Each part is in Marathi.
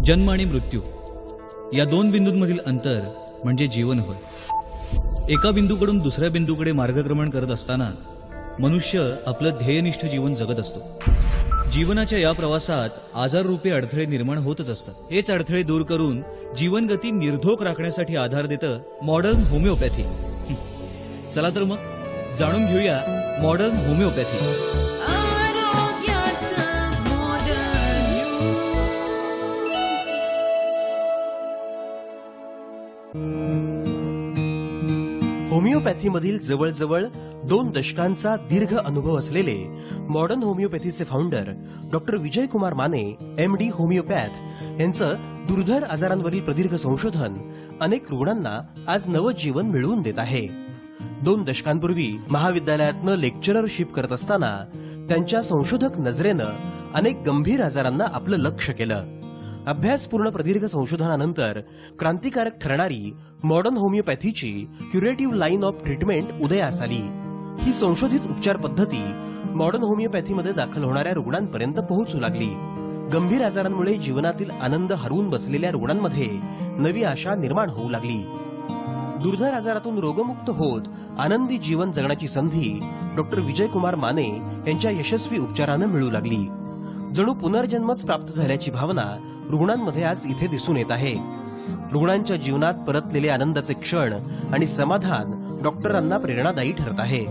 जन्म आणि मृत्यू या दोन बिंदूंमधील अंतर म्हणजे जीवन होय. एका बिंदूकडून दुसऱ्या बिंदूकडे मार्गक्रमण करत असताना मनुष्य आपलं ध्येयनिष्ठ जीवन जगत असतो. जीवनाच्या या प्रवासात आजाररूपी अडथळे निर्माण होतच असतात. हेच अडथळे दूर करून जीवनगती निर्धोक राखण्यासाठी आधार देतं मॉडर्न होमिओपॅथी. चला तर मग जाणून घेऊया मॉडर्न होमिओपॅथी. होमिओपॅथीमधील जवळजवळ 2 दशकांचा दीर्घ अनुभव असलेले मॉडर्न होमिओपॅथीचे founder doctor Vijaykumar Mane MD homeopath यांचं दुर्धर आजारांवरील प्रदीर्घ संशोधन अनेक रुग्णांना आज नवजीवन मिळवून देत आहे. 2 दशकांपूर्वी महाविद्यालयातनं लेक्चररशिप करत असताना त्यांच्या संशोधक नजरेनं अनेक गंभीर आजारांना आपलं लक्ष केलं. अभ्यासपूर्ण प्रदीर्घ संशोधनानंतर क्रांतिकारक ठरणारी मॉडर्न होमिओपॅथीची क्युरेटिव्ह लाईन ऑफ ट्रीटमेंट उदयास आली. ही संशोधित उपचार पद्धती मॉडर्न होमिओपॅथीमध्ये दाखल होणाऱ्या रुग्णांपर्यंत पोहोचू लागली. गंभीर आजारांमुळे जीवनातील आनंद हरवून बसलेल्या रुग्णांमध्ये नवी आशा निर्माण होऊ लागली. दुर्धर आजारातून रोगमुक्त होत आनंदी जीवन जगण्याची संधी डॉक्टर विजयकुमार माने यांच्या यशस्वी उपचारानं मिळू लागली. जणू पुनर्जन्मच प्राप्त झाल्याची भावना रुग्णांमध्ये आज इथे दिसून येत आहे. रुग्णांच्या जीवनात परतलेले आनंदाचे क्षण आणि समाधान डॉक्टरांना प्रेरणादायी ठरत आहे.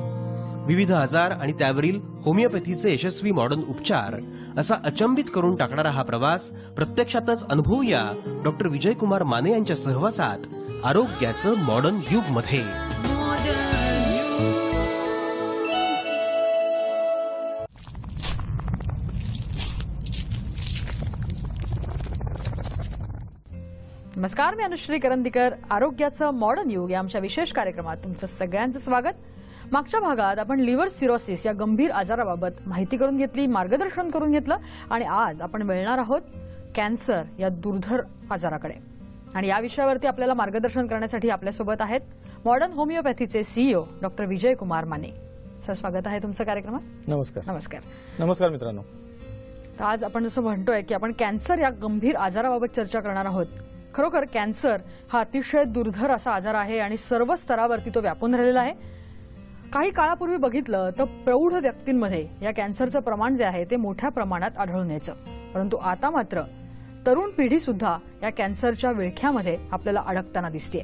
विविध आजार आणि त्यावरील होमिओपॅथीचे यशस्वी मॉडर्न उपचार असा अचंबित करून टाकणारा हा प्रवास प्रत्यक्षातच अनुभवूया डॉक्टर विजयकुमार माने यांच्या सहवासात आरोग्याचं मॉडर्न युगमध्ये. नमस्कार, मी अनुश्री करंदीकर. आरोग्याचं मॉडर्न युग या आमच्या विशेष कार्यक्रमात तुमचं सगळ्यांचं स्वागत. मागच्या भागात आपण लिव्हर सिरोसिस या गंभीर आजाराबाबत माहिती करून घेतली, मार्गदर्शन करून घेतलं आणि आज आपण वळणार आहोत कॅन्सर या दुर्धर आजाराकडे. आणि या विषयावरती आपल्याला मार्गदर्शन करण्यासाठी आपल्यासोबत आहेत मॉडर्न होमिओपॅथीचे CEO doctor Vijaykumar Mane. Sir, स्वागत आहे तुमचं कार्यक्रमात. नमस्कार. नमस्कार. नमस्कार मित्रांनो. तर आज आपण जसं म्हणतोय की आपण कॅन्सर या गंभीर आजाराबाबत चर्चा करणार आहोत. खरोखर कॅन्सर हा अतिशय दुर्धर असा आजार आहे आणि सर्व स्तरावरती तो व्यापून राहिलेला आहे. काही काळापूर्वी बघितलं तर प्रौढ व्यक्तींमध्ये या कॅन्सरचं प्रमाण जे आहे ते मोठ्या प्रमाणात आढळून यायचं, परंतु आता मात्र तरुण पिढी सुद्धा या कॅन्सरच्या विळख्यामध्ये आपल्याला अडकताना दिसतेय.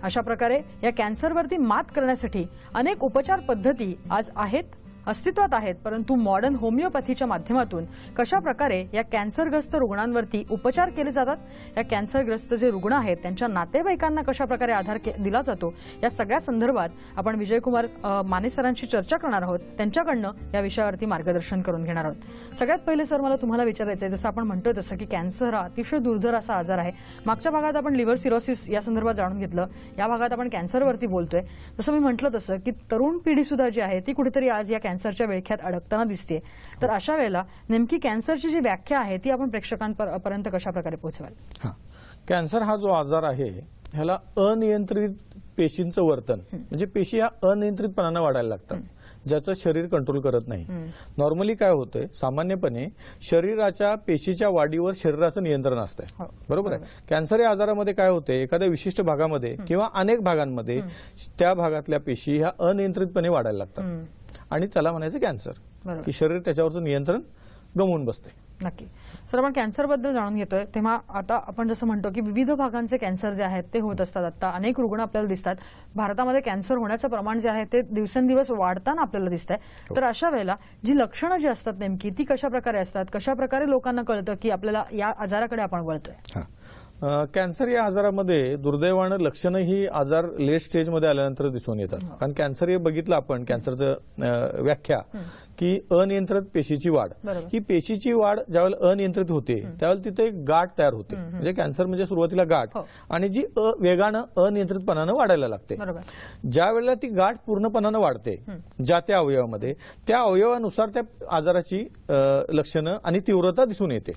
अशा प्रकारे या कॅन्सरवरती मात करण्यासाठी अनेक उपचार पद्धती आज आहेत, अस्तित्वात आहेत, परंतु मॉडर्न होमिओपॅथीच्या माध्यमातून कशा प्रकारे या कॅन्सरग्रस्त रुग्णांवरती उपचार केले जातात, या कॅन्सरग्रस्त जे रुग्ण आहेत त्यांच्या नातेवाईकांना कशा प्रकारे आधार दिला जातो, या सगळ्या संदर्भात आपण विजयकुमार माने सरांशी चर्चा करणार आहोत. त्यांच्याकडनं या विषयावरती मार्गदर्शन करून घेणार आहोत. सगळ्यात पहिले सर, मला तुम्हाला विचारायचं आहे, जसं आपण म्हणतोय तसं की कॅन्सर हा अतिशय दुर्धर असा आजार आहे. मागच्या भागात आपण लिव्हर सिरोसिस या संदर्भात जाणून घेतलं, या भागात आपण कॅन्सरवरती बोलतोय. जसं मी म्हटलं तसं की तरुण पिढी सुद्धा जी आहे ती कुठेतरी आज या कॅन्सरच्या विळख्यात अडकताना दिसते. तर अशा वेळेला नेमकी कॅन्सरची जी व्याख्या आहे ती आपण प्रेक्षकांपर्यंत कशा प्रकारे पोहोचवाल? कॅन्सर हा जो आजार आहे ह्याला अनियंत्रित पेशींचं वर्तन, म्हणजे पेशी ह्या अनियंत्रितपणानं वाढायला लागतात, ज्याचं शरीर कंट्रोल करत नाही. नॉर्मली काय होतंय, सामान्यपणे शरीराच्या पेशीच्या वाढीवर शरीराचं नियंत्रण असतंय, बरोबर आहे. कॅन्सर या आजारामध्ये काय होते, एखाद्या विशिष्ट भागामध्ये किंवा अनेक भागांमध्ये त्या भागातल्या पेशी ह्या अनियंत्रितपणे वाढायला लागतात आणि त्याला म्हणायचं कॅन्सर, की शरीर त्याच्यावरचं नियंत्रण गमावून बसते. नक्की. सर, आपण कॅन्सरबद्दल जाणून घेतोय तेव्हा आता आपण जसं म्हणतो की विविध भागांचे कॅन्सर जे आहेत ते होत असतात. आता अनेक रुग्ण आपल्याला दिसतात. भारतामध्ये कॅन्सर होण्याचं प्रमाण जे आहे ते दिवसेंदिवस वाढताना आपल्याला दिसत आहे. तर अशा वेळेला जी लक्षणं जी असतात नेमकी ती कशा प्रकारे असतात, कशा प्रकारे लोकांना कळतं की आपल्याला या आजाराकडे आपण वळतोय? कॅन्सर या आजारामध्ये दुर्दैवानं लक्षणं ही आजार लेट स्टेजमध्ये आल्यानंतर दिसून येतात. कारण कॅन्सर हे बघितलं आपण, कॅन्सरचं व्याख्या की अनियंत्रित पेशीची वाढ. ही पेशीची वाढ ज्यावेळेला अनियंत्रित होते त्यावेळेला तिथे एक गाठ तयार होते, म्हणजे कॅन्सर म्हणजे सुरुवातीला गाठ, आणि जी वेगानं अनियंत्रितपणानं वाढायला लागते. ज्या वेळेला ती गाठ पूर्णपणानं वाढते ज्या त्या अवयवामध्ये, त्या अवयवानुसार त्या आजाराची लक्षणं आणि तीव्रता दिसून येते.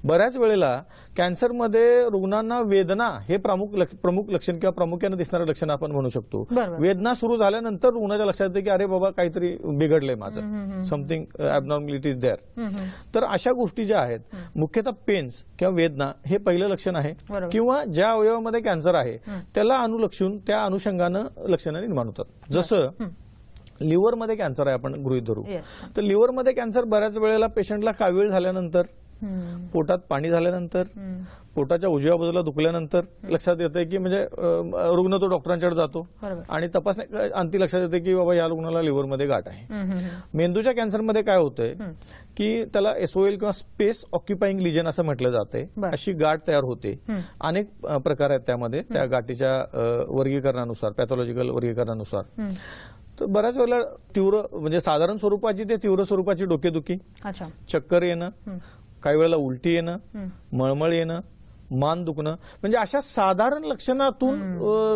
बऱ्याच वेळेला कॅन्सरमध्ये रुग्णांना वेदना हे प्रमुख लक्षण किंवा प्रामुख्याने दिसणारं लक्षण आपण म्हणू शकतो. बरोबर. वेदना सुरू झाल्यानंतर रुग्णाच्या लक्षात येते की अरे बाबा काहीतरी बिघडलंय माझं, समथिंग ॲबनॉर्मॅलिटी इज देअर. तर अशा गोष्टी ज्या आहेत मुख्यतः पेन्स किंवा वेदना हे पहिलं लक्षण आहे. बरोबर. किंवा ज्या अवयवामध्ये कॅन्सर आहे त्याला अनुलक्षून त्या अनुषंगानं लक्षणं निर्माण होतात. जसं लिव्हरमध्ये कॅन्सर आहे आपण गृहीत धरू, Yes. तर लिव्हरमध्ये कॅन्सर बऱ्याच वेळेला पेशंटला कावीळ झाल्यानंतर, पोटात पाणी झाल्यानंतर, पोटाच्या उजव्या बाजूला दुखल्यानंतर लक्षात येते की म्हणजे रुग्ण तो डॉक्टरांच्याकडे जातो बरोबर. आणि तपासणी अंती लक्षात येते की बाबा या रुग्णाला लिव्हरमध्ये गाठ आहे. मेंदूच्या कॅन्सरमध्ये काय होतंय की त्याला एसओएल किंवा स्पेस ऑक्युपाईंग लिजन असं म्हटलं जाते. बरं. अशी गाठ तयार होते. अनेक प्रकार आहेत त्यामध्ये, त्या गाठीच्या वर्गीकरणानुसार, पॅथॉलॉजिकल वर्गीकरणानुसार. तर बऱ्याच वेळेला तीव्र म्हणजे साधारण स्वरूपाची ते तीव्र स्वरूपाची डोकेदुखी, अच्छा. चक्कर येणं, काही वेळेला उलटी येणं, मळमळ येणं, मान दुखणं, म्हणजे अशा साधारण लक्षणातून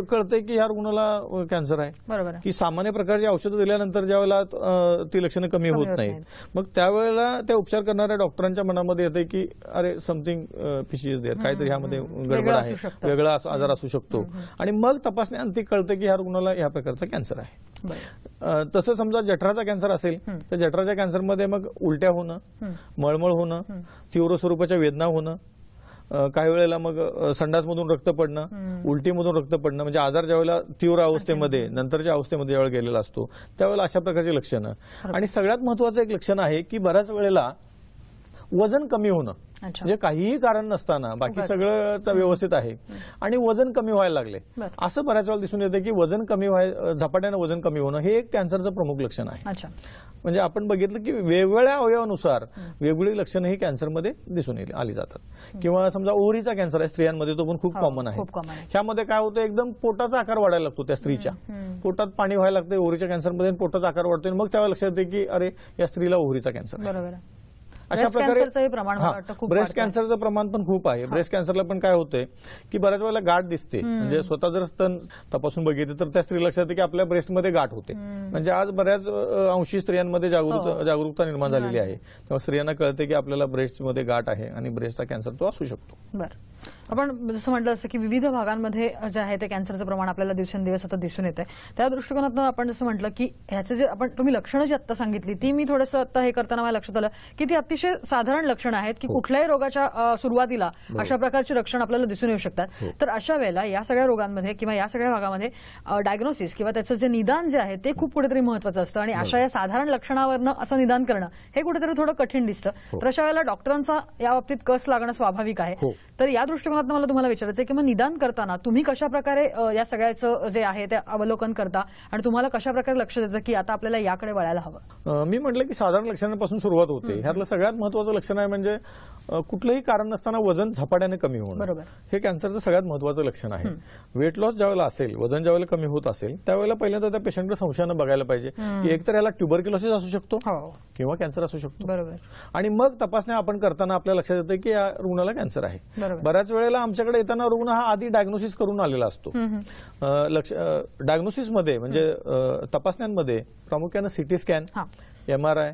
कळतंय की ह्या रुग्णाला कॅन्सर आहे. बरोबर आहे. की सामान्य प्रकारची औषधं दिल्यानंतर ज्या वेळेला ती लक्षणं कमी होत नाहीत, मग त्यावेळेला त्या उपचार करणाऱ्या डॉक्टरांच्या मनामध्ये येते की अरे समथिंग फिशी इज देअर, काहीतरी ह्यामध्ये गडबड आहे, वेगळा आजार असू शकतो. आणि मग तपासणी अंती कळतं की ह्या रुग्णाला ह्या प्रकारचा कॅन्सर आहे. तसं समजा जठराचा कॅन्सर असेल तर जठराच्या कॅन्सरमध्ये मग उलट्या होणं, मळमळ होणं, तीव्र स्वरूपाच्या वेदना होणं, काही वेळेला मग संडासमधून रक्त पडणं, उलटीमधून रक्त पडणं, म्हणजे आजार ज्यावेळेला तीव्र अवस्थेमध्ये, नंतरच्या अवस्थेमध्ये ज्यावेळेला गेलेला असतो त्यावेळेला अशा प्रकारची लक्षणं. आणि सगळ्यात महत्वाचं एक लक्षण आहे की बऱ्याच वेळेला वजन कमी होणं, म्हणजे काहीही कारण नसताना बाकी सगळं व्यवस्थित आहे आणि वजन कमी व्हायला लागले, असं बऱ्याच वेळा दिसून येते की वजन कमी झपाट्यानं वजन कमी होणं हे एक कॅन्सरचं प्रमुख लक्षण आहे. म्हणजे आपण बघितलं की वेगवेगळ्या अवयवानुसार वेगवेगळी लक्षणं ही कॅन्सरमध्ये दिसून आली जातात. किंवा समजा ओव्हरीचा कॅन्सर आहे स्त्रियांमध्ये, तो पण खूप कॉमन आहे. ह्यामध्ये काय होतं, एकदम पोटाचा आकार वाढायला लागतो त्या स्त्रीच्या, पोटात पाणी व्हायला लागतं ओव्हरीच्या कॅन्सरमध्ये, पोटाचा आकार वाढतो, मग त्यावेळेला लक्षात येते की अरे या स्त्रीला ओव्हरीचा कॅन्सर आहे. अशा प्रकारे ब्रेस्ट कॅन्सरचं प्रमाण पण खूप आहे. ब्रेस्ट कॅन्सरला पण काय होतंय की बऱ्याच वेळेला गाठ दिसते, म्हणजे स्वतः जर स्तन तपासून बघितले तर त्या स्त्री लक्षात येते की आपल्या ब्रेस्टमध्ये गाठ होते. म्हणजे आज बऱ्याच अंशी स्त्रियांमध्ये जागरूकता निर्माण झालेली आहे. तेव्हा स्त्रियांना कळते की आपल्याला ब्रेस्टमध्ये गाठ आहे आणि ब्रेस्टचा कॅन्सर तो असू शकतो. बरं, आपण जसं म्हटलं असं की विविध भागांमध्ये जे आहे ते कॅन्सरचं प्रमाण आपल्याला दिवसेंदिवस आता दिसून येत आहे. त्या दृष्टिकोनातून आपण जसं म्हटलं की ह्याचे जे तुम्ही लक्षणं जी आता सांगितली ती मी थोडंसं आता हे करताना मला लक्षात आलं की ती अतिशय साधारण लक्षणं आहेत की कुठल्याही रोगाच्या सुरुवातीला अशा प्रकारची लक्षणं आपल्याला दिसून येऊ शकतात. तर अशा वेळेला या सगळ्या रोगांमध्ये किंवा या सगळ्या भागामध्ये डायग्नोसिस किंवा त्याचं जे निदान जे आहे ते खूप कुठेतरी महत्वाचं असतं आणि अशा या साधारण लक्षणावरनं असं निदान करणं हे कुठेतरी थोडं कठीण दिसतं. तर अशा वेळेला डॉक्टरांचा या बाबतीत कस लागणं स्वाभाविक आहे. तर या दृष्टिकोनातून मला तुम्हाला विचारायचं आहे की मग निदान करताना तुम्ही कशा प्रकारे या सगळ्याचं जे आहे ते अवलोकन करता आणि तुम्हाला कशा प्रकारे लक्ष देतं की आता आपल्याला याकडे वळायला हवं? मी म्हटलं की साधारण लक्षणांपासून सुरुवात होते. ह्यातलं सगळ्यात महत्वाचं लक्षण आहे म्हणजे कुठलंही कारण नसताना वजन झपाट्याने कमी होणं. बरोबर. हे कॅन्सरचं सगळ्यात महत्वाचं लक्षण आहे. वेट लॉस ज्यावेळेला असेल, वजन ज्यावेळेला कमी होत असेल त्यावेळेला पहिल्यांदा त्या पेशंटकडे संशयानं बघायला पाहिजे की एकतर याला ट्युबरक्युलोसिस असू शकतो किंवा कॅन्सर असू शकतो. बरोबर. आणि मग तपासण्या आपण करताना आपल्या लक्षात येतं की या रुग्णाला कॅन्सर आहे. बऱ्याच वेळेला आमच्याकडे येताना रुग्ण हा आधी डायग्नोसिस करून आलेला असतो. डायग्नोसिसमध्ये म्हणजे तपासण्यांमध्ये प्रामुख्याने सीटी स्कॅन, MRI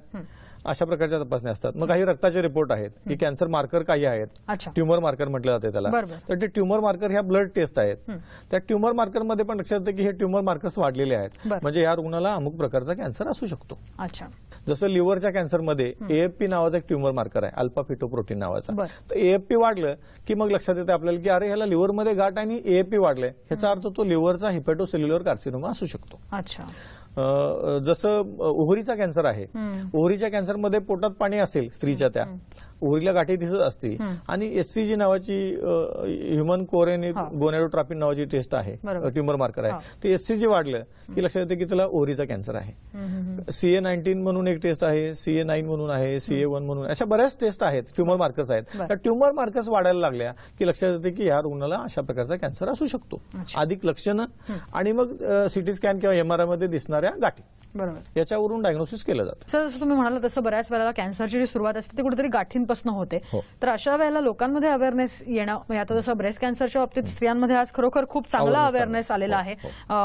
अशा प्रकारच्या तपासण्या असतात. मग काही रक्ताचे रिपोर्ट आहेत की कॅन्सर मार्कर काही आहेत, ट्युमर मार्कर म्हटलं जाते त्याला. तर ते ट्युमर मार्कर ह्या ब्लड टेस्ट आहेत. त्या ट्युमर मार्करमध्ये पण लक्षात येतं की हे ट्युमर मार्कर्स वाढलेले आहेत, म्हणजे या रुग्णाला अमुक प्रकारचा कॅन्सर असू शकतो. जसं लिव्हरच्या कॅन्सरमध्ये AFP नावाचा एक ट्युमर मार्कर आहे, अल्फा फिटोप्रोटीन नावाचा. तर AFP वाढलं की मग लक्षात येतं आपल्याला की अरे ह्याला लिव्हरमध्ये गाठ आणि AFP वाढलंय, ह्याचा अर्थ तो लिव्हरचा हिपॅटोसेल्युलर कार्सिनोमा असू शकतो. जसं ओव्हरीचा कॅन्सर आहे, ओव्हरीच्या कॅन्सरमध्ये पोटात पाणी असेल स्त्रीच्या, त्या ओव्हरीला गाठी दिसत असतील आणि SCG नावाची ह्युमन कोरेनिक गोनॅडोट्रॉपिन नावाची टेस्ट आहे, ट्युमर मार्कर आहे, ते SCG वाढलं की लक्षात येते की त्याला ओव्हरीचा कॅन्सर आहे. CA19 म्हणून एक टेस्ट आहे, CA9 म्हणून आहे, CA1 म्हणून, अशा बऱ्याच टेस्ट आहेत, ट्युमर मार्कर्स आहेत. त्या ट्युमर मार्कर्स वाढायला लागल्या की लक्षात येते की या रुग्णाला अशा प्रकारचा कॅन्सर असू शकतो. अधिक लक्षणं आणि मग CT स्कॅन किंवा MRI मध्ये दिसणाऱ्या गाठी. बरोबर. याच्यावरून डायग्नोसिस केलं जातं. सर, जसं तुम्ही म्हणाला तसं बऱ्याच वेळेला कॅन्सरची जी सुरुवात असते ती कुठेतरी गाठींपासून होते. हो. तर अशा वेळेला लोकांमध्ये अवेअरनेस येणं, म्हणजे आता जसं ब्रेस्ट कॅन्सरच्या बाबतीत स्त्रियांमध्ये आज खरोखर खूप चांगला Awareness अवेअरनेस आलेला आहे.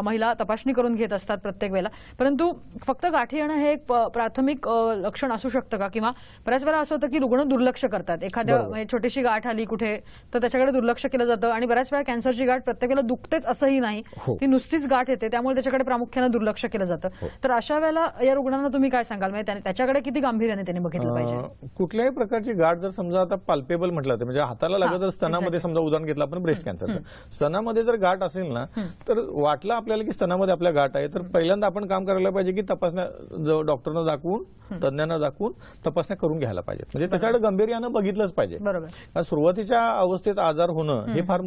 महिला तपासणी करून घेत असतात प्रत्येक वेळेला. परंतु फक्त गाठी येणं हे एक प्राथमिक लक्षण असू शकतं का? किंवा बऱ्याच वेळा असं होतं की रुग्ण दुर्लक्ष करतात. एखाद्या म्हणजे छोटीशी गाठ आली कुठे तर त्याच्याकडे दुर्लक्ष केलं जातं आणि बऱ्याच वेळा कॅन्सरची गाठ प्रत्येक वेळेला दुखतेच असंही नाही, ती नुसतीच गाठ येते, त्यामुळे त्याच्याकडे प्रामुख्याने दुर्लक्ष केलं जातं. तर अशा वेळेला या रुग्णांना तुम्ही काय सांगाल? म्हणजे त्याच्याकडे किती गांभीर्याने त्यांनी बघितलं पाहिजे? कुठल्याही प्रकारची गाठ जर समजा आता पाल्पेबल म्हटलं तर म्हणजे हाताला लागत जर स्तनामध्ये समजा उदाहरण घेतलं आपण ब्रेस्ट कॅन्सरचं, स्तनामध्ये जर गाठ असेल ना तर वाटलं आपल्याला की स्तनामध्ये आपल्या गाठ आहे तर पहिल्यांदा आपण काम करायला पाहिजे की तपासण्या डॉक्टरना दाखवून तज्ञांना दाखवून तपासण्या करून घ्यायला पाहिजे. म्हणजे त्याच्याकडे गांभीर्यानं बघितलंच पाहिजे. बरोबर. सुरुवातीच्या अवस्थेत आजार होणं हे फार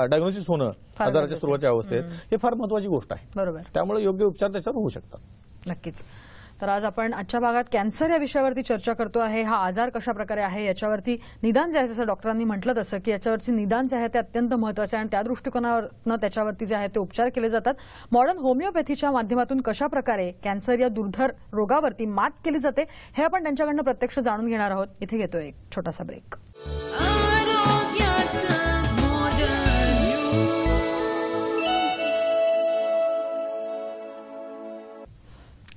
डायग्नोसिस होणं आजाराच्या सुरुवातीच्या अवस्थेत हे फार महत्वाची गोष्ट आहे. बरोबर. त्यामुळे योग्य उपचार त्याच्यावर होऊ शकतात. नक्कीच. तर आज आपण आजच्या भागात कॅन्सर या विषयावरती चर्चा करतो आहे. हा आजार कशा प्रकारे आहे याच्यावरती निदान जे आहे, जसं डॉक्टरांनी म्हटलं तसं की याच्यावरची निदान जे आहे ते अत्यंत महत्वाचं आहे आणि त्या दृष्टिकोनावरनं त्याच्यावरती जे आहे ते उपचार केले जातात. मॉडर्न होमिओपॅथीच्या माध्यमातून कशा प्रकारे कॅन्सर या दुर्धर रोगावरती मात केली जाते हे आपण त्यांच्याकडनं प्रत्यक्ष जाणून घेणार आहोत. इथे घेतोय एक छोटासा ब्रेक.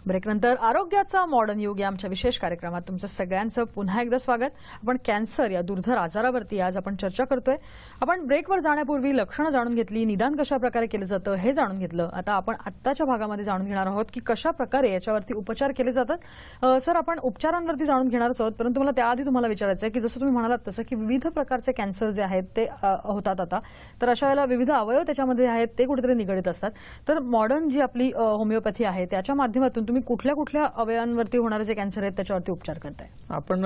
ब्रेकनंतर आरोग्याचा मॉडर्न युग या आमच्या विशेष कार्यक्रमात तुमचं सगळ्यांचं पुन्हा एकदा स्वागत. आपण कॅन्सर या दुर्धर आजारावरती आज आपण चर्चा करतोय. आपण ब्रेकवर जाण्यापूर्वी लक्षणं जाणून घेतली, निदान कशा प्रकारे केलं जातं हे जाणून घेतलं. आता आपण आत्ताच्या भागामध्ये जाणून घेणार आहोत की कशा प्रकारे याच्यावरती उपचार केले जातात. सर, आपण उपचारांवरती जाणून घेणारच आहोत, परंतु मला त्याआधी तुम्हाला विचारायचं आहे की जसं तुम्ही म्हणालात तसं की विविध प्रकारचे कॅन्सर जे आहेत ते होतात आता, तर अशा वेळेला विविध अवयव त्याच्यामध्ये आहेत ते कुठेतरी निगडीत असतात. तर मॉडर्न जी आपली होमिओपॅथी आहे त्याच्या माध्यमातून तुम्ही कुठल्या कुठल्या अवयवांवरती होणारे जे कॅन्सर आहेत त्याच्यावरती उपचार करताय? आपण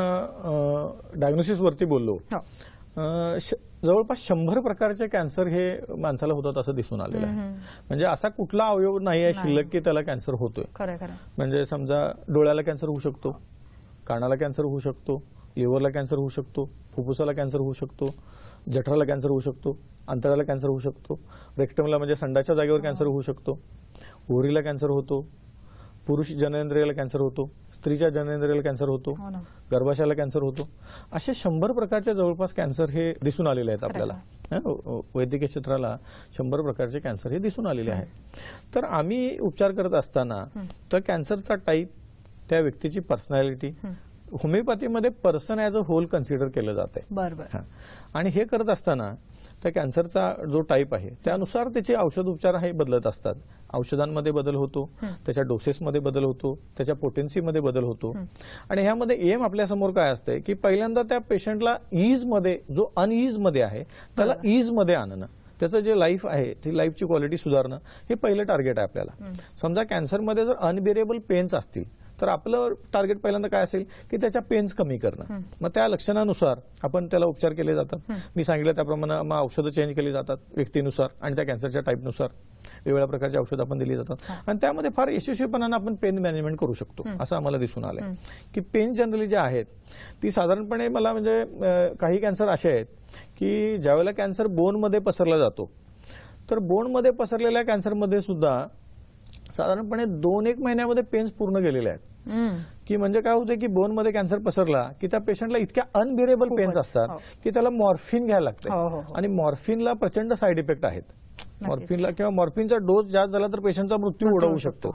डायग्नोसिस वरती बोललो. जवळपास 100 प्रकारचे कॅन्सर हे माणसाला होतात असं दिसून आलेलं आहे. म्हणजे असा कुठला अवयव नाही आहे शिल्लक की त्याला कॅन्सर होतोय. म्हणजे समजा डोळ्याला कॅन्सर होऊ शकतो, कानाला कॅन्सर होऊ शकतो, लिव्हरला कॅन्सर होऊ शकतो, फुफ्फुसाला कॅन्सर होऊ शकतो, जठराला कॅन्सर होऊ शकतो, अंतराला कॅन्सर होऊ शकतो, रेक्टमला म्हणजे संडाच्या जागेवर कॅन्सर होऊ शकतो, ओव्हरीला कॅन्सर होतो, पुरुष जननेंद्रियाला कॅन्सर होतो, स्त्रीच्या जननेंद्रियाला कॅन्सर होतो, गर्भाशयाला कॅन्सर होतो. असे 100 प्रकारचे जवळपास कॅन्सर हे दिसून आलेले आहेत आपल्याला. वैद्यकीय क्षेत्राला 100 प्रकारचे कॅन्सर हे दिसून आलेले आहेत. तर आम्ही उपचार करत असताना तर कॅन्सरचा टाईप, त्या व्यक्तीची पर्सनॅलिटी, होमिओपॅथीमध्ये person as a whole consider केलं जाते. बरोबर. आणि हे करत असताना त्या कॅन्सरचा जो टाईप आहे त्यानुसार त्याचे औषध उपचार हे बदलत असतात. औषधांमध्ये बदल होतो, त्याच्या डोसेसमध्ये बदल होतो, त्याच्या पोटेन्सीमध्ये बदल होतो. आणि ह्यामध्ये एम आपल्यासमोर काय असते की पहिल्यांदा त्या पेशंटला ईजमध्ये, जो अनईजमध्ये आहे त्याला ईजमध्ये आणणं, त्याचं जे लाईफ आहे ती लाईफची क्वालिटी सुधारणं हे पहिलं टार्गेट आहे आपल्याला. समजा कॅन्सरमध्ये जर अनबिअरेबल पेन्स असतील तर आपलं टार्गेट पहिल्यांदा काय असेल की त्याच्या पेन्स कमी करणं. मग त्या लक्षणानुसार आपण त्याला उपचार केले जातात. मी सांगितलं त्याप्रमाणे मग औषधं चेंज केली जातात व्यक्तीनुसार आणि त्या कॅन्सरच्या टाईपनुसार वेगवेगळ्या प्रकारची औषधं आपण दिली जातात. आणि त्यामध्ये फार यशस्वीपणानं आपण पेन मॅनेजमेंट करू शकतो असं आम्हाला दिसून आलंय. की पेन जनरली जे आहेत ती साधारणपणे मला म्हणजे काही कॅन्सर असे आहेत की ज्यावेळेला कॅन्सर बोनमध्ये पसरला जातो तर बोनमध्ये पसरलेल्या कॅन्सरमध्ये सुद्धा साधारणपणे 2-1 महिन्यामध्ये पेन्स पूर्ण गेलेले आहेत. की म्हणजे काय होतं की बोनमध्ये कॅन्सर पसरला की त्या पेशंटला इतक्या अनबिअरेबल पेन्स असतात की त्याला मॉर्फिन घ्यायला लागतं. आणि मॉर्फिनला प्रचंड साईड इफेक्ट आहेत. मॉर्फिनला किंवा मॉर्फिनचा डोस जास्त झाला तर पेशंटचा मृत्यू ओढवू शकतो.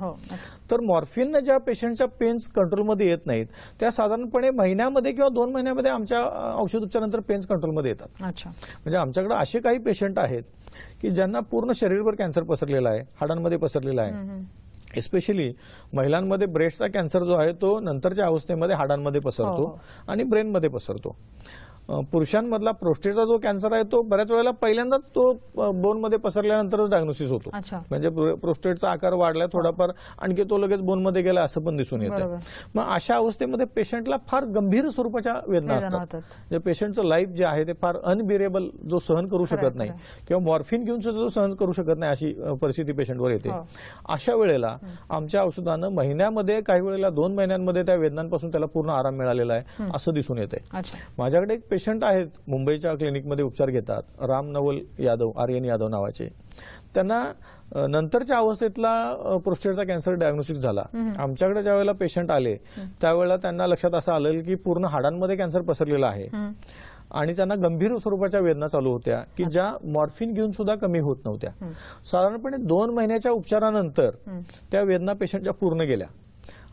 तर मॉर्फिननं ज्या पेशंटच्या पेन्स कंट्रोलमध्ये येत नाहीत त्या साधारणपणे महिन्यामध्ये किंवा 2 महिन्यामध्ये आमच्या औषधोपचारानंतर पेन्स कंट्रोलमध्ये येतात. म्हणजे आमच्याकडे असे काही पेशंट आहेत की ज्यांना पूर्ण शरीरभर कॅन्सर पसरलेला आहे, हाडांमध्ये पसरलेला आहे. एस्पेशली महिलांमध्ये ब्रेस्टचा कॅन्सर जो आहे तो नंतरच्या अवस्थेमध्ये हाडांमध्ये पसरतो आणि ब्रेनमध्ये पसरतो. पुरुषांमधला प्रोस्टेटचा जो कॅन्सर आहे तो बऱ्याच वेळेला पहिल्यांदाच तो बोनमध्ये पसरल्यानंतरच डायग्नोसिस होतो. म्हणजे प्रोस्टेटचा आकार वाढलाय थोडाफार, आणखी तो लगेच बोनमध्ये गेला असं पण दिसून येतं. मग अशा अवस्थेमध्ये पेशंटला फार गंभीर स्वरूपाच्या वेदना असतात. म्हणजे पेशंटचं लाईफ जे आहे ते फार अनबिअरेबल, जो सहन करू शकत नाही किंवा मॉर्फिन घेऊन सुद्धा जो सहन करू शकत नाही अशी परिस्थिती पेशंटवर येते. अशा वेळेला आमच्या औषधानं महिन्यामध्ये, काही वेळेला 2 महिन्यांमध्ये त्या वेदनांपासून त्याला पूर्ण आराम मिळालेला आहे असं दिसून येते. माझ्याकडे एक पेशंट आहेत मुंबईच्या क्लिनिकमध्ये उपचार घेतात, राम नवल यादव, आर्यन यादव नावाचे. त्यांना नंतरच्या अवस्थेतला प्रोस्टेटचा कॅन्सर डायग्नोसिस झाला. आमच्याकडे ज्या वेळेला पेशंट आले त्यावेळेला त्यांना लक्षात असं आलं की पूर्ण हाडांमध्ये कॅन्सर पसरलेला आहे आणि त्यांना गंभीर स्वरूपाच्या वेदना चालू होत्या की ज्या मॉर्फिन घेऊन सुद्धा कमी होत नव्हत्या. साधारणपणे 2 महिन्याच्या उपचारानंतर त्या वेदना पेशंटच्या पूर्ण गेल्या.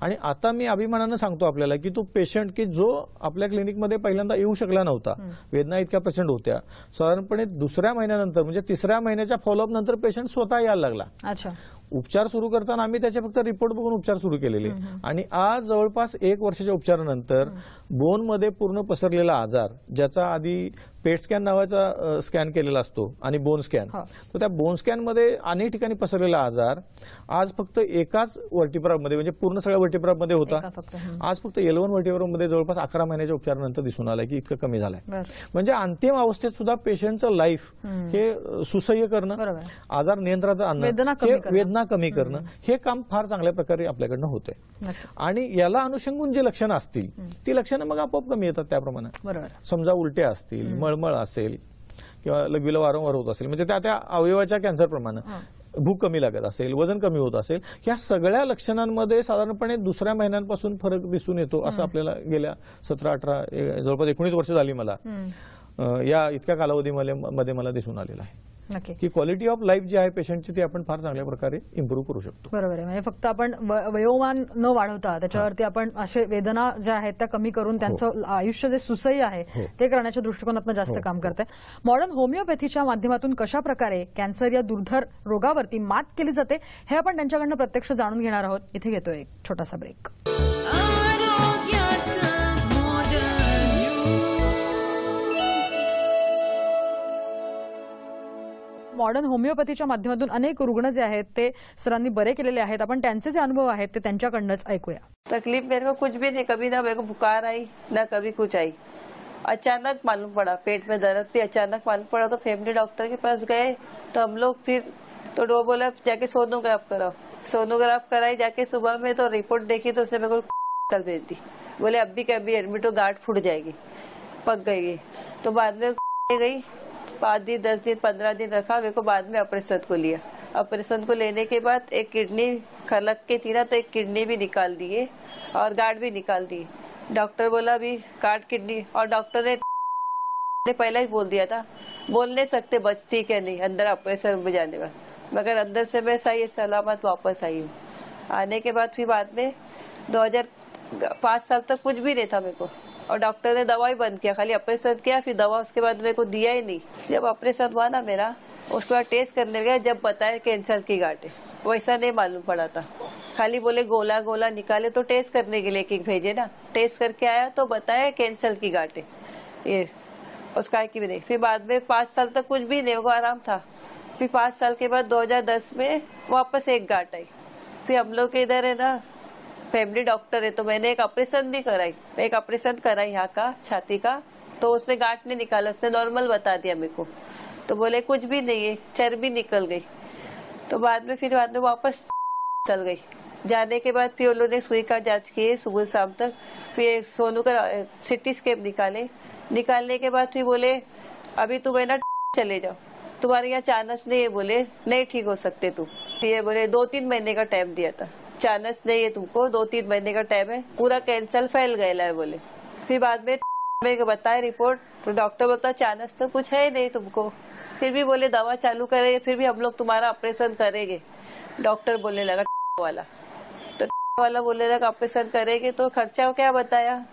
आणि आता मी अभिमानानं सांगतो आपल्याला की तो पेशंट की जो आपल्या क्लिनिकमध्ये पहिल्यांदा येऊ शकला नव्हता, वेदना इतक्या प्रचंड होत्या, साधारणपणे 2ऱ्या महिन्यानंतर म्हणजे 3ऱ्या महिन्याच्या फॉलोअप नंतर पेशंट स्वतः यायला लागला. अच्छा. उपचार सुरू करताना आम्ही त्याचे फक्त रिपोर्ट बघून उपचार सुरू केलेले आणि आज जवळपास 1 वर्षाच्या उपचारानंतर बोनमध्ये पूर्ण पसरलेला आजार, ज्याचा आधी पेट स्कॅन नावाचा स्कॅन केलेला असतो आणि बोन स्कॅन, तर त्या बोन स्कॅनमध्ये अनेक ठिकाणी पसरलेला आजार आज फक्त एकाच वर्टिब्रामध्ये म्हणजे पूर्ण सगळ्या वर्टिब्रामध्ये होता. आज फक्त L1 वर्टिब्रामध्ये जवळपास 11 महिन्याच्या उपचारानंतर दिसून आलाय की इतकं कमी झालंय. म्हणजे अंतिम अवस्थेत सुद्धा पेशंटचं लाईफ हे सुसह्य करणं, आजार नियंत्रणात आणणं, वेदना कमी करणं, हे काम फार चांगल्या प्रकारे आपल्याकडनं होतंय. आणि याला अनुषंगून जी लक्षणं असतील ती लक्षणं मग आपोआप कमी येतात. त्याप्रमाणे समजा उलट्या असतील, मळमळ असेल किंवा लघवीला वारंवार होत असेल, म्हणजे त्या अवयवाच्या कॅन्सर प्रमाणे भूक कमी लागत असेल, वजन कमी होत असेल, या सगळ्या लक्षणांमध्ये साधारणपणे 2ऱ्या महिन्यांपासून फरक दिसून येतो. असं आपल्याला गेल्या 17-18 जवळपास 19 वर्ष झाली मला या इतक्या कालावधीमध्ये मला दिसून आलेलं आहे की क्वालिटी ऑफ लाईफ जी आहे पेशंटची ती आपण फार चांगल्या प्रकारे इम्प्रूव्ह करू शकतो. बरोबर आहे. म्हणजे फक्त आपण वयोमान न वाढवता त्याच्यावरती आपण असे वेदना ज्या आहेत त्या कमी करून त्यांचं आयुष्य जे सुसह्य आहे ते करण्याच्या दृष्टिकोनातून जास्त काम करते. मॉडर्न होमिओपॅथीच्या माध्यमातून कशा प्रकारे कॅन्सर या दुर्धर रोगावरती मात केली जाते हे आपण त्यांच्याकडनं प्रत्यक्ष जाणून घेणार आहोत. इथे घेतोय एक छोटासा ब्रेक. मॉडर्न होमिओपॅथीच्या माध्यमातून अनेक रुग्ण जे आहेत ते सरांनी बरे केलेले आहेत. आपण त्यांचे जे अनुभव आहेत ते त्यांच्याकडनंच ऐकूया. तकलीफ मेरे को कुछ भी नहीं, कभी ना मेरे को बुखार आई ना कभी कुछ आई. अचानक मालूम पड़ा पेट में दर्द भी अचानक मालूम पड़ा तो फैमिली डॉक्टर के पास गए तो हम लोग फिर तो बोला जाके सोनोग्राफ कराओ. सोनोग्राफ कराई जाके सुबह में तो रिपोर्ट देखी तो उसने मेरे को कर भेज दी. बोले अभी के अभी एडमिट हो, गांठ फूट जाएगी, पक गई. तो बाद में गई 5 दिन 10 दिन 15 दिन रखा. मेरे को बाद में ऑपरेशन को लिया. ऑपरेशन को लेने के बाद एक किडनी खलक के थी ना तो एक किडनी भी निकाल दिए और गार्ड भी निकाल दिए. डॉक्टर बोला अभी गार्ड किडनी, और डॉक्टर ने पहले ही बोल दिया था बोल नहीं सकते बचती क्या नहीं अंदर ऑपरेशन में जाने बाद, मगर अंदर से मैं सही सलामत वापस आई हूँ. आने के बाद फिर बाद में 2005 साल तक कुछ भी नहीं था मेरे को और डॉक्टर ने दवा ही बंद किया, खाली ऑपरेशन किया, फिर दवा उसके बाद मेरे को दिया ही नहीं. जब ऑपरेशन हुआ ना मेरा उसके बाद टेस्ट करने गया, जब बताया कैंसर की गांठ है, वैसा नहीं मालूम पड़ा था. खाली बोले गोला गोला निकाले तो टेस्ट करने के लिए कि भेजे ना, टेस्ट करके आया तो बताया कैंसर की गांठ है, ये उसका की भी नहीं. फिर बाद में 5 साल तक कुछ भी नहीं, वो आराम था. फिर 5 साल के बाद 2010 में वापस एक गांठ आई. फिर हम लोग के इधर है ना फैमिली डॉक्टर है तो मैंने एक ऑपरेशन भी कराई, एक ऑपरेशन कराई यहाँ का छाती का, तो उसने गांठ नहीं निकाला, उसने नॉर्मल बता दिया मेरे को. तो बोले कुछ भी नहीं है, चर्बी निकल गई. तो बाद में वापस चल गई. जाने के बाद फिर उन्होंने सुई का जांच किए सुबह शाम तक, फिर सोनू का सिटी स्कैन निकालने के बाद फिर बोले अभी तुम है ना चले जाओ, तुम्हारे यहाँ चांस नहीं है, बोले नहीं ठीक हो सकते तुम. ये बोले 2-3 महीने का टाइम दिया था, चांस नहीं है तुमको, 2-3 महीने का टाइम है, पूरा कैंसर फैल गया है बोले. फिर बाद में बताया रिपोर्ट तो डॉक्टर बोलता चांस तो कुछ है नहीं तुमको, फिर भी बोले दवा चालू करेंगे, फिर भी हम लोग तुम्हारा ऑपरेशन करेंगे. डॉक्टर बोलने लगा वाला, तो वाला बोलने लगा ऑपरेशन करेंगे तो खर्चा क्या बताया,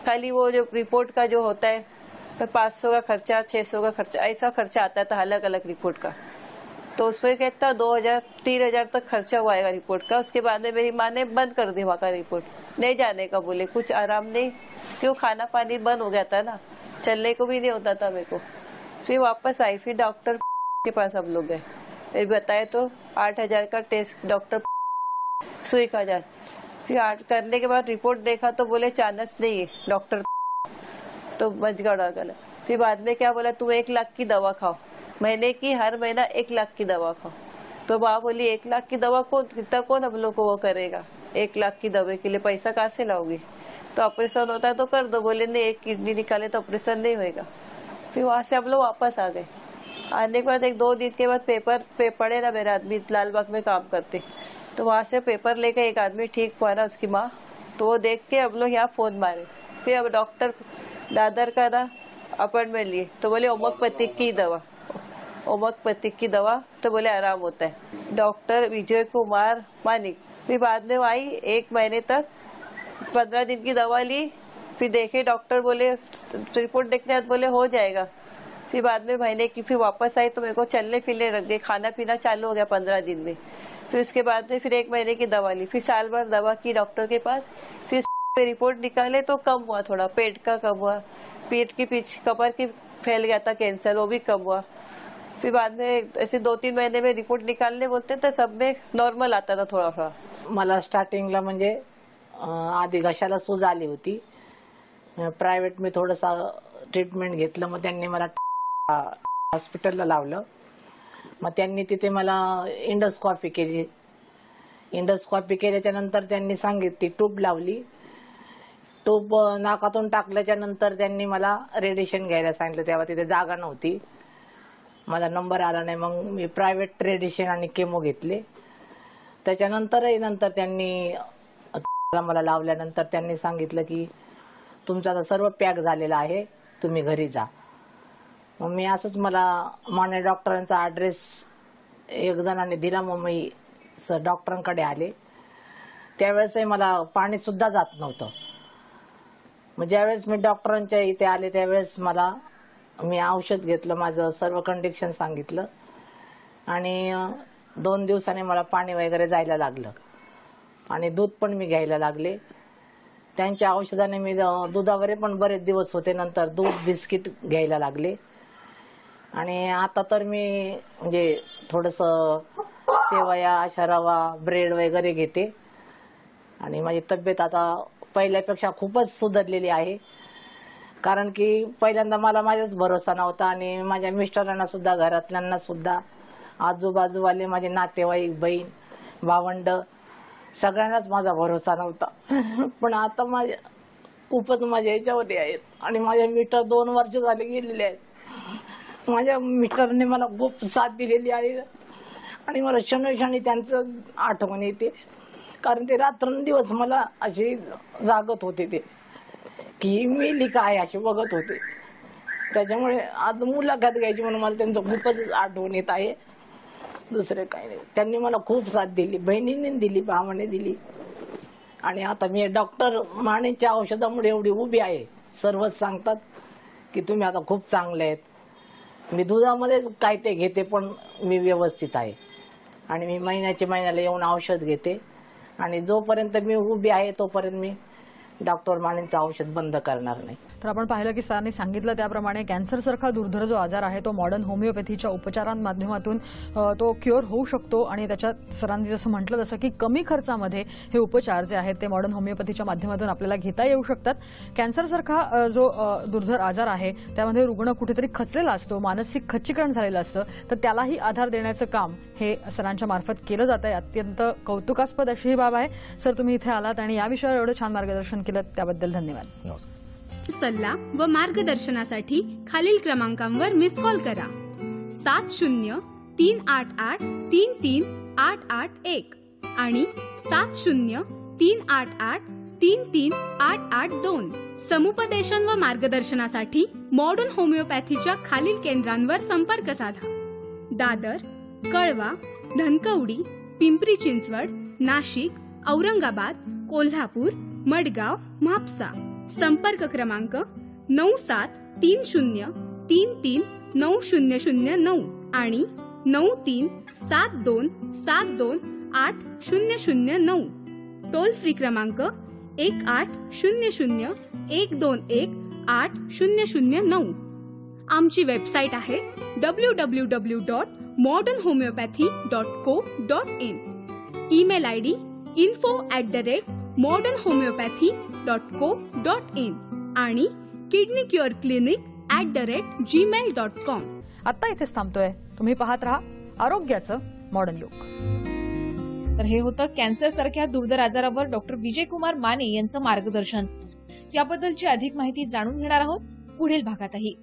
खाली वो जो रिपोर्ट का जो होता है तो 500 का खर्चा 600 का खर्चा ऐसा खर्चा आता था अलग अलग रिपोर्ट का. तो उसमें कहता 2000-3000 तक खर्चा हुआ है रिपोर्ट का. उसके बाद में मेरी माँ ने बंद कर दी वहाँ का रिपोर्ट, नहीं जाने का बोले, कुछ आराम नहीं, क्यों खाना पानी बंद हो गया था ना, चलने को भी नहीं होता था मेरे को. फिर वापस आई, फिर डॉक्टर के पास हम लोग गए, फिर बताए तो 8000 का टेस्ट डॉक्टर सुई का जांच. फिर 8 करने के बाद रिपोर्ट देखा तो बोले चांस नहीं है डॉक्टर, तो बच गया. फिर बाद में क्या बोला तुम 1 लाख की दवा खाओ, महीने की हर महीना 1 लाख की दवा खाओ. तो माँ बोली 1 लाख की दवा कौन हम लोग को वो करेगा, 1 लाख की दवाई के लिए पैसा कहाँ से लाओगी? तो ऑपरेशन होता है तो कर दो। बोले नहीं, एक किडनी निकाले तो ऑपरेशन नहीं होएगा। फिर वहाँ से हम लोग वापस आ गए। आने के बाद 1-2 दिन के बाद पेपर पे पड़े ना, मेरे आदमी लालबाग में काम करते, तो वहाँ से पेपर लेकर एक आदमी ठीक हुआ ना, उसकी माँ, तो वो देख के हम लोग यहाँ फोन मारे। फिर अब डॉक्टर दादर का ना अपॉइंटमेंट लिए, तो बोले होम्योपैथिक की दवा, तो बोले आराम होता है। डॉक्टर विजय कुमार मानिक। फिर बाद में वो आई, 1 महीने तक 15 दिन की दवा ली। फिर देखे डॉक्टर, बोले रिपोर्ट देखने बाद बोले हो जाएगा। फिर बाद में महीने की फिर वापस आई, तो मेरे को चलने फिरने लग गए, खाना पीना चालू हो गया 15 दिन में। फिर उसके बाद में फिर 1 महीने की दवा ली, फिर साल भर दवा की डॉक्टर के पास। फिर रिपोर्ट निकाले तो कम हुआ, थोड़ा पेट का कम हुआ, पेट की पीछे कमर की फैल गया था कैंसर, वो भी कम हुआ। फिर बाद में ऐसे 2-3 महीने में रिपोर्ट निकालने बोलते तर सब में नॉर्मल आता था थोड़ा थोड़ा। मला स्टार्टिंगला म्हणजे आधी घशाला सूज आली होती, प्रायव्हेट मी थोडंसा ट्रीटमेंट घेतलं, मग त्यांनी मला हॉस्पिटलला लावलं। मग त्यांनी तिथे मला इंडोस्कोपी केली। इंडोस्कोपी केल्याच्या नंतर त्यांनी सांगितली, ट्यूब लावली, ट्यूब नाकातून टाकल्याच्या नंतर त्यांनी मला रेडिएशन घ्यायला सांगितलं। तेव्हा तिथे जागा नव्हती, माझा नंबर आला नाही, मग मी प्रायव्हेट रेडिएशन आणि केमो घेतले। त्याच्यानंतर त्यांनी मला लावल्यानंतर त्यांनी सांगितलं की तुमचं आता सर्व पॅक झालेलं आहे, तुम्ही घरी जा। मग मी असंच, मला माने डॉक्टरांचा ऍड्रेस एक जणांनी दिला, मग मी डॉक्टरांकडे आले। त्यावेळेसही मला पाणी सुद्धा जात नव्हतं। मग ज्यावेळेस मी डॉक्टरांच्या इथे आले त्यावेळेस मी औषध घेतलं, माझं सर्व कंडिशन सांगितलं आणि 2 दिवसांनी मला पाणी वगैरे जायला लागलं आणि दूध पण मी घ्यायला लागले। त्यांच्या औषधाने मी दुधावरे पण बरेच दिवस होते, नंतर दूध बिस्किट घ्यायला लागले आणि आता तर मी म्हणजे थोडंसं सेवया, रवा, ब्रेड वगैरे घेते आणि माझी तब्येत आता पहिल्यापेक्षा खूपच सुधारलेली आहे। कारण की पहिल्यांदा मला माझाच भरोसा नव्हता आणि माझ्या मिस्टरांना सुद्धा, घरातल्यांना सुद्धा, आजूबाजूवाले माझे नातेवाईक, बहीण, भावंड सगळ्यांनाच माझा भरोसा नव्हता। पण आता खूपच माझ्या याच्यावरती आहेत आणि माझे मिस्टर 2 वर्ष झाले गेलेले आहेत। माझ्या मिस्टरने मला खूप साथ दिलेली आहे आणि मला क्षणोक्षणी त्यांचं आठवण येते, कारण ते रात्रंदिवस मला अशी जागत होते ते की मी काय असे बघत होते। त्याच्यामुळे आज मुलाखत घ्यायची म्हणून मला त्यांचं खूपच आठवण येत आहे, दुसरे काही नाही। त्यांनी मला खूप साथ दिली, बहिणीने दिली, भावाने दिली आणि आता मी डॉक्टर मानेच्या औषधामुळे एवढी उभी आहे। सर्वच सांगतात की तुम्ही आता खूप चांगले आहेत। मी दुधामध्येच काय ते घेते पण मी व्यवस्थित आहे आणि मी महिन्याला येऊन औषध घेते आणि जोपर्यंत मी उभी आहे तोपर्यंत मी डॉक्टर मानेंचं औषध बंद करणार नाही। तर आपण पाहिलं की सरांनी सांगितलं त्याप्रमाणे कॅन्सरसारखा दुर्धर जो आजार आहे तो मॉडर्न होमिओपॅथीच्या उपचारांमाध्यमातून तो क्युअर होऊ शकतो आणि त्याच्यात सरांनी जसं म्हटलं तसं की कमी खर्चामध्ये हे उपचार जे आहेत ते मॉडर्न होमिओपॅथीच्या माध्यमातून आपल्याला घेता येऊ शकतात। कॅन्सरसारखा जो दुर्धर आजार आहे त्यामध्ये रुग्ण कुठेतरी खचलेला असतो, मानसिक खच्चीकरण झालेलं असतं, तर त्यालाही आधार देण्याचं काम हे सरांच्या मार्फत केलं जात आहे। अत्यंत कौतुकास्पद अशी ही बाब आहे। सर, तुम्ही इथे आलात आणि या विषयावर एवढं छान मार्गदर्शन केलं त्याबद्दल धन्यवाद। सल्ला व मार्गदर्शनासाठी खालील क्रमांकांवर मिस कॉल करा 7038833881 आणि 7038833882। समुपदेशन व मार्गदर्शनासाठी मॉडर्न होमिओपॅथीच्या खालील केंद्रांवर संपर्क साधा। दादर, कळवा, धनकवडी, पिंपरी चिंचवड, नाशिक, औरंगाबाद, कोल्हापूर, मडगाव, म्हापसा। संपर्क क्रमांक 9370339009 आणि 9372728009। टोल फ्री क्रमांक 180012180009। आमची वेबसाईट आहे www.modernhomeopathy.co.in। ईमेल आयडी info@modernhomeopathy.co.in आणि kidneycureclinic@gmail.com। आता इथेच थांबतोय। तुम्ही पाहत राहा आरोग्याचं मॉडर्न युग। तर हे होतं कॅन्सर सारख्या दुर्धर आजारावर डॉक्टर विजयकुमार माने यांचं मार्गदर्शन. याबद्दलची अधिक माहिती जाणून घेणार आहोत पुढील भागातही.